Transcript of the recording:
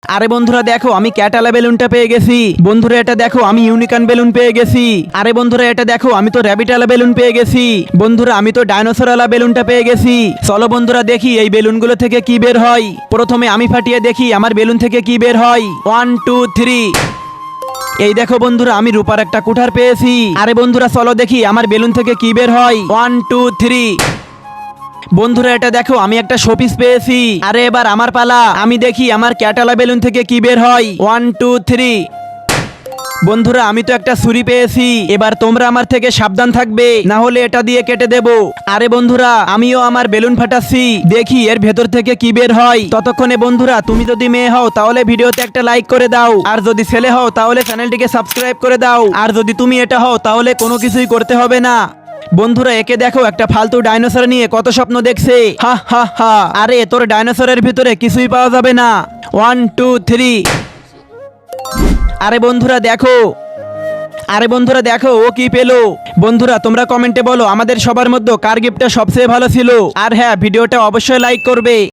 আরে বন্ধুরা দেখো আমি ক্যাটালা বেলুনটা পেয়ে গেছি। বন্ধুরা এটা দেখো আমি ইউনিকর্ন বেলুন পেয়ে গেছি। আরে বন্ধুরা এটা দেখো আমি তো র্যাবিটালা বেলুন পেয়ে গেছি। বন্ধুরা আমি তো ডাইনোসরওয়ালা বেলুনটা পেয়ে গেছি। চলো বন্ধুরা দেখি এই বেলুনগুলো থেকে কি বের হয়। প্রথমে আমি ফাটিয়ে দেখি আমার বেলুন থেকে কি বের হয়। 1 2 3। এই দেখো বন্ধুরা আমি রূপার একটা কুঠার পেয়েছি। আরে বন্ধুরা চলো দেখি আমার বেলুন থেকে কি বের হয়। 1 2 3। বন্ধুরা এটা দেখো আমি একটা শোপিস পেয়েছি। আরে এবার আমার পালা, আমি দেখি আমার ক্যাটালা বেলুন থেকে কি বের হয়। 1 2 3। বন্ধুরা আমি তো একটা ছুরি পেয়েছি। এবার তোমরা আমার থেকে সাবধান থাকবে, না হলে এটা দিয়ে কেটে দেব। আরে বন্ধুরা আমিও আমার বেলুন ফাটাচ্ছি, দেখি এর ভেতর থেকে কি বের হয়। ততক্ষণে বন্ধুরা তুমি যদি মেয়ে হও তাহলে ভিডিওতে একটা লাইক করে দাও, আর যদি ছেলে হও তাহলে চ্যানেলটিকে সাবস্ক্রাইব করে দাও, আর যদি তুমি এটা হও তাহলে কোনো কিছুই করতে হবে না। বন্ধুরা একে দেখো একটা ফালতু ডাইনোসর নিয়ে কত স্বপ্ন দেখছে। হা হা হা। আরে তোর ডাইনোসরের ভিতরে কিছুই পাওয়া যাবে না। 1 2 3। আরে বন্ধুরা দেখো, আরে বন্ধুরা দেখো ও কি পেলো। বন্ধুরা তোমরা কমেন্টে বলো আমাদের সবার মধ্যে কার গিফটটা সবচেয়ে ভালো ছিল। আর হ্যাঁ ভিডিওটা অবশ্যই লাইক করবে।